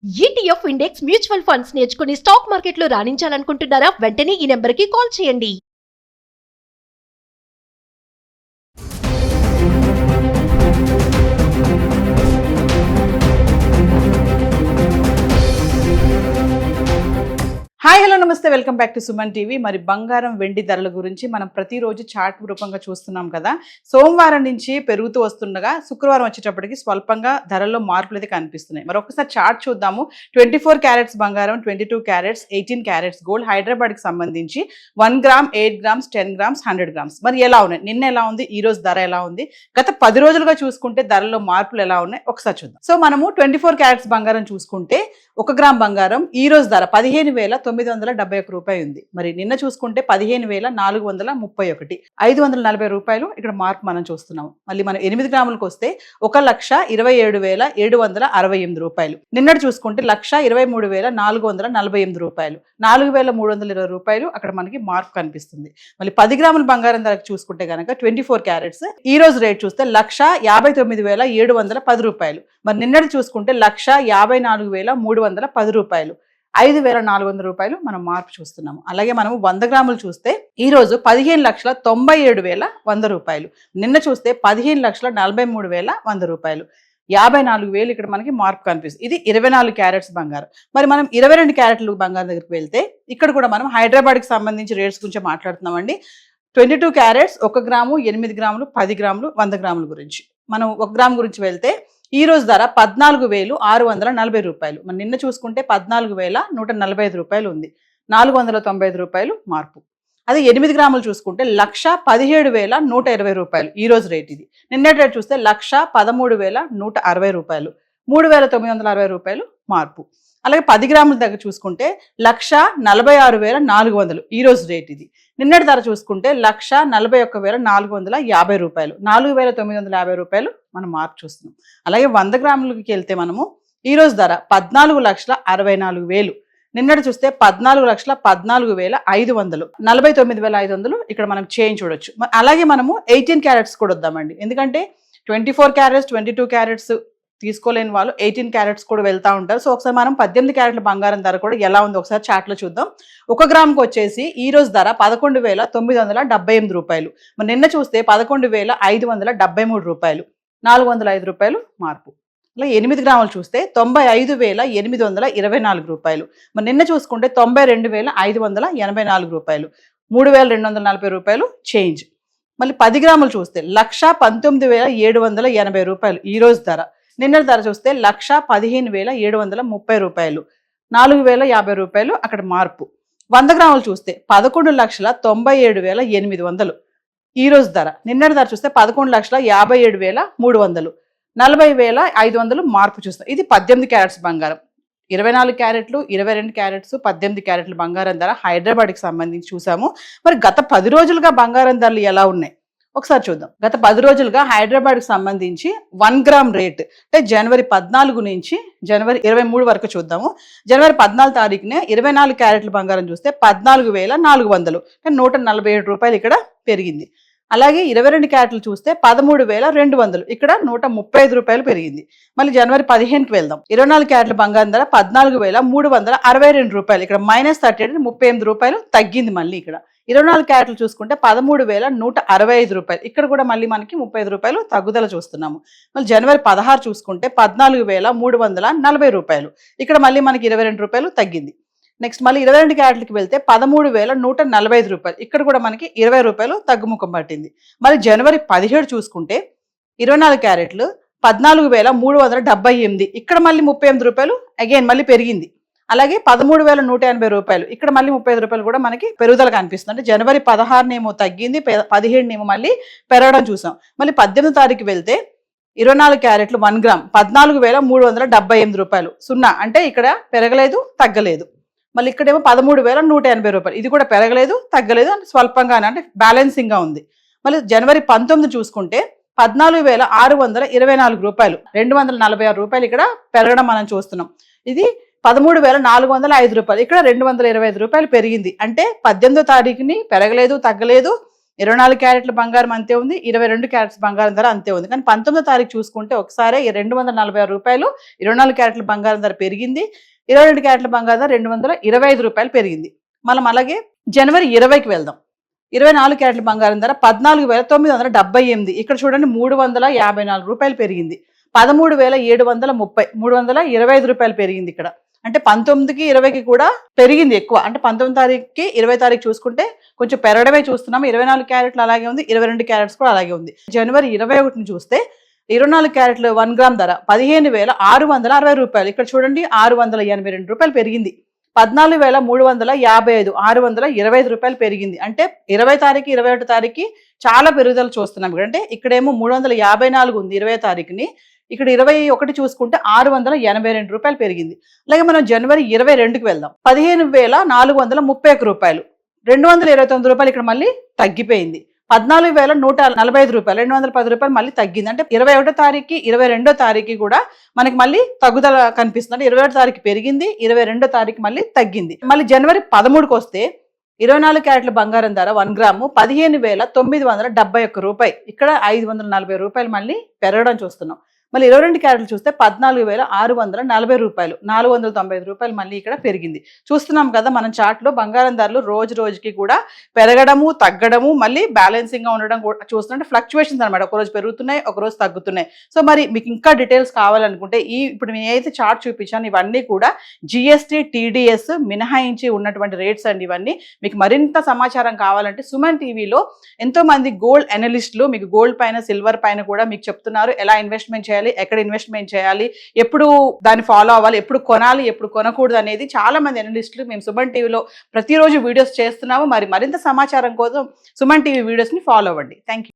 ETF index mutual funds నేర్చుకుని stock మార్కెట్లో రాణించాలనుకుంటున్నారా? వెంటనే ఈ నెంబర్కి కాల్ చేయండి. హాయ్ హలో నమస్తే, welcome back to Suman TV. మరి బంగారం వెండి ధరల గురించి మనం ప్రతిరోజు చార్ట్ రూపంగా చూస్తున్నాం కదా. సోమవారం నుంచి పెరుగుతూ వస్తుండగా శుక్రవారం వచ్చేటప్పటికి స్వల్పంగా ధరల్లో మార్పులు అయితే కనిపిస్తున్నాయి. మరి ఒక్కసారి చార్ట్ చూద్దాము. 24 క్యారెట్స్ బంగారం, 22 క్యారెట్స్, 18 క్యారెట్స్ గోల్డ్ హైదరాబాద్కి సంబంధించి 1 గ్రామ్, 8 గ్రామ్స్, 10 గ్రామ్స్, 100 గ్రామ్స్ మరి ఎలా ఉన్నాయి, నిన్న ఎలా ఉంది, ఈ రోజు ధర ఎలా ఉంది, గత 10 రోజులుగా చూసుకుంటే ధరల్లో మార్పులు ఎలా ఉన్నాయి ఒకసారి చూద్దాం. సో మనము 24 క్యారెట్స్ బంగారం చూసుకుంటే 1 గ్రామ్ బంగారం ఈ రోజు ధర 15,971 రూపాయి ఉంది. మరి నిన్న చూసుకుంటే 15,431, 540 రూపాయలు ఇక్కడ మార్పు మనం చూస్తున్నాము. మళ్ళీ మనం 8 గ్రాములకు వస్తే 1,27,768 రూపాయలు. నిన్నటి చూసుకుంటే 1,23,448 రూపాయలు, 4,320 రూపాయలు అక్కడ మనకి మార్పు కనిపిస్తుంది. మళ్ళీ 10 గ్రాముల బంగారం ధరకు చూసుకుంటే కనుక 24 క్యారెట్స్ ఈ రోజు రేట్ చూస్తే 1,59,710 రూపాయలు. మరి నిన్నటి చూసుకుంటే 1,54,310 రూపాయలు, 5,400 రూపాయలు మనం మార్పు చూస్తున్నాము. అలాగే మనము 100 గ్రాములు చూస్తే ఈ రోజు 15,97,100 రూపాయలు, నిన్న చూస్తే 15,43,100 రూపాయలు, 54,000 ఇక్కడ మనకి మార్పు కనిపిస్తుంది. ఇది 24 క్యారెట్స్ బంగారం. మరి మనం 22 క్యారెట్లు బంగారం దగ్గరికి వెళ్తే ఇక్కడ కూడా మనం హైదరాబాద్కి సంబంధించి రేట్స్ గురించి మాట్లాడుతున్నామండి. 22 క్యారెట్స్ 1 గ్రాము, 8 గ్రాములు, 10 గ్రాములు, 100 గ్రాముల గురించి. మనం 1 గ్రామ్ గురించి వెళ్తే ఈ రోజు ధర 14,640 రూపాయలు. మరి నిన్న చూసుకుంటే 14,145 రూపాయలు ఉంది, 495 రూపాయలు మార్పు. అదే 8 గ్రాములు చూసుకుంటే 1,17,120 రూపాయలు ఈ రోజు రేట్. ఇది నిన్నటి రేట్ చూస్తే 1,13,160 రూపాయలు, 3,960 రూపాయలు మార్పు. అలాగే 10 గ్రాముల దగ్గర చూసుకుంటే 1,46,400 ఈ రోజు రేట్. ఇది నిన్నటి ధర చూసుకుంటే 1,41,450 రూపాయలు, 4,950 రూపాయలు మనం మార్పు చూస్తున్నాం. అలాగే 100 గ్రాములకి వెళ్తే మనము ఈ రోజు ధర 14,64,000, నిన్నటి చూస్తే 14,14,500, 49,500 ఇక్కడ మనం చేంజ్ చూడొచ్చు. అలాగే మనము 18 క్యారెట్స్ కూడా వద్దామండి. ఎందుకంటే 24 క్యారెట్స్, 22 క్యారెట్స్ తీసుకోలేని వాళ్ళు 18 క్యారెట్స్ కూడా వెళ్తూ ఉంటారు. సో ఒకసారి మనం 18 క్యారెట్ల బంగారం ధర కూడా ఎలా ఉంది ఒకసారి చార్ట్లో చూద్దాం. 1 గ్రామ్కి వచ్చేసి ఈ రోజు ధర 11,978 రూపాయలు. మరి నిన్న చూస్తే 11,573 రూపాయలు, 405 రూపాయలు మార్పు. అలా 8 గ్రాములు చూస్తే 95,824 రూపాయలు. మరి నిన్న చూసుకుంటే 92,584 రూపాయలు, 3,240 రూపాయలు చేంజ్. మళ్ళీ 10 గ్రాములు చూస్తే 1,19,780 రూపాయలు ఈ రోజు ధర. నిన్న ధర చూస్తే 1,15,730 రూపాయలు, 4,050 రూపాయలు అక్కడ మార్పు. 100 గ్రాములు చూస్తే 11,97,800 ఈ రోజు ధర. నిన్నటి ధర చూస్తే 11,57,300, 40,500 మార్పు చూస్తాం. ఇది 18 క్యారెట్స్ బంగారం. 24 క్యారెట్లు, 22 క్యారెట్స్, 18 క్యారెట్ల బంగారం ధర హైదరాబాద్కి సంబంధించి చూసాము. మరి గత 10 రోజులుగా బంగారం ధరలు ఎలా ఉన్నాయి ఒకసారి చూద్దాం. గత 10 రోజులుగా హైదరాబాద్కి సంబంధించి 1 గ్రామ్ రేట్ అంటే జనవరి 14 నుంచి జనవరి 23 వరకు చూద్దాము. జనవరి 14 తారీఖునే 24 క్యారెట్ల బంగారం చూస్తే 14,400 అంటే 147 రూపాయలు ఇక్కడ పెరిగింది. అలాగే 22 క్యారెట్లు చూస్తే 13,200 ఇక్కడ 135 రూపాయలు పెరిగింది. మళ్ళీ జనవరి 15కి వెళ్దాం. 24 క్యారెట్ల బంగారం ధర 14,362 రూపాయలు, ఇక్కడ -38 38 రూపాయలు తగ్గింది. మళ్ళీ ఇక్కడ 24 క్యారెట్లు చూసుకుంటే 13,165 రూపాయలు, ఇక్కడ కూడా మళ్ళీ మనకి 35 రూపాయలు తగ్గుదల చూస్తున్నాము. మళ్ళీ జనవరి 16 చూసుకుంటే 14,340 రూపాయలు, ఇక్కడ మళ్ళీ మనకి 22 రూపాయలు తగ్గింది. నెక్స్ట్ మళ్ళీ 22 క్యారెట్లకి వెళ్తే 13,145 రూపాయలు, ఇక్కడ కూడా మనకి 20 రూపాయలు తగ్గుముఖం పట్టింది. మళ్ళీ జనవరి 17 చూసుకుంటే 24 క్యారెట్లు 14,378, ఇక్కడ మళ్ళీ 38 రూపాయలు అగైన్ మళ్ళీ పెరిగింది. అలాగే 13,180 రూపాయలు, ఇక్కడ మళ్ళీ 35 రూపాయలు కూడా మనకి పెరుగుదల కనిపిస్తుంది. అంటే జనవరి 16 తగ్గింది, 17 మళ్ళీ పెరగడం చూసాం. మళ్ళీ 18 తారీఖు వెళ్తే 24 క్యారెట్లు 1 గ్రామ్ 14,378 రూపాయలు, 0 అంటే ఇక్కడ పెరగలేదు తగ్గలేదు. మళ్ళీ ఇక్కడేమో 13,180 రూపాయలు, ఇది కూడా పెరగలేదు తగ్గలేదు, స్వల్పంగానే అంటే బ్యాలెన్సింగ్గా ఉంది. మళ్ళీ జనవరి 19 చూసుకుంటే 14,624 రూపాయలు, 246 రూపాయలు ఇక్కడ పెరగడం మనం చూస్తున్నాం. ఇది 13,405 రూపాయలు, ఇక్కడ 225 రూపాయలు పెరిగింది. అంటే 18వ తారీఖుని పెరగలేదు తగ్గలేదు, 24 క్యారెట్ల బంగారం అంతే ఉంది, 22 క్యారెట్స్ బంగారం ధర అంతే ఉంది. కానీ 19వ తారీఖు చూసుకుంటే ఒకసారి 246 రూపాయలు 24 క్యారెట్ల బంగారం ధర పెరిగింది, 22 క్యారెట్ల బంగారం ధర 225 రూపాయలు పెరిగింది. మనం అలాగే జనవరి 20కి వెళ్దాం. 24 క్యారెట్ల బంగారం ధర 14,978. ఇక్కడ చూడండి 354 రూపాయలు పెరిగింది. 13,730, 325 రూపాయలు పెరిగింది ఇక్కడ. అంటే 19కి 20కి కూడా పెరిగింది ఎక్కువ. అంటే 19 తారీఖుకి 20 తారీఖు చూసుకుంటే కొంచెం పెరగడమే చూస్తున్నాము. 24 క్యారెట్లు అలాగే ఉంది, 22 క్యారెట్స్ కూడా అలాగే ఉంది. జనవరి 21ని చూస్తే 24 క్యారెట్లు 1 గ్రామ్ ధర 15,660 రూపాయలు. ఇక్కడ చూడండి 682 రూపాయలు పెరిగింది. 14,355, 625 రూపాయలు పెరిగింది. అంటే 20 తారీఖు 21 తారీఖుకి చాలా పెరుగుదల చూస్తున్నాం. అంటే ఇక్కడేమో 354 ఉంది 20 తారీఖుని, ఇక్కడ 21 చూసుకుంటే 682 రూపాయలు పెరిగింది. అలాగే మనం జనవరి 22కి వెళ్దాం. 15,431 రూపాయలు, 229 రూపాయలు ఇక్కడ మళ్ళీ తగ్గిపోయింది. 14,145 రూపాయలు, 210 రూపాయలు మళ్ళీ తగ్గింది. అంటే 21 తారీఖుకి 22 తారీఖు కూడా మనకి మళ్ళీ తగ్గుదల కనిపిస్తుంది. అంటే 21 తారీఖు పెరిగింది, 22 తారీఖు మళ్ళీ తగ్గింది. మళ్ళీ జనవరి 13కి వస్తే 24 క్యారెట్ల బంగారం ధర 1 గ్రాము 15,971 రూపాయలు. ఇక్కడ 540 రూపాయలు మళ్ళీ పెరగడం చూస్తున్నాం. మళ్ళీ 22 క్యారెట్లు చూస్తే 14,640 రూపాయలు, 495 రూపాయలు మళ్ళీ ఇక్కడ పెరిగింది. చూస్తున్నాం కదా మనం చార్ట్లో బంగారం ధరలు రోజు రోజుకి కూడా పెరగడము తగ్గడము మళ్ళీ బ్యాలెన్సింగ్ గా ఉండడం కూడా చూస్తుంటే ఫ్లక్చువేషన్స్ అనమాట. ఒకరోజు పెరుగుతున్నాయి, ఒకరోజు తగ్గుతున్నాయి. సో మరి మీకు ఇంకా డీటెయిల్స్ కావాలనుకుంటే ఇప్పుడు నేను ఏదైతే చార్ట్ చూపించాను ఇవన్నీ కూడా జిఎస్టీ టీడీఎస్ మినహాయించి ఉన్నటువంటి రేట్స్ అండి. ఇవన్నీ మీకు మరింత సమాచారం కావాలంటే సుమన్ టీవీలో ఎంతో మంది గోల్డ్ అనలిస్టులు మీకు గోల్డ్ పైన సిల్వర్ పైన కూడా మీకు చెప్తున్నారు ఎలా ఇన్వెస్ట్మెంట్ చేయాలి, ఎక్కడ ఇన్వెస్ట్మెంట్ చేయాలి, ఎప్పుడు దాన్ని ఫాలో అవ్వాలి, ఎప్పుడు కొనాలి, ఎప్పుడు కొనకూడదు అనేది చాలా మంది అనలిస్టులు మేము సుమన్ టీవీలో ప్రతిరోజు వీడియోస్ చేస్తున్నాము. మరి మరింత సమాచారం కోసం సుమన్ టీవీ వీడియోస్ని ఫాలో అవ్వండి. Thank you.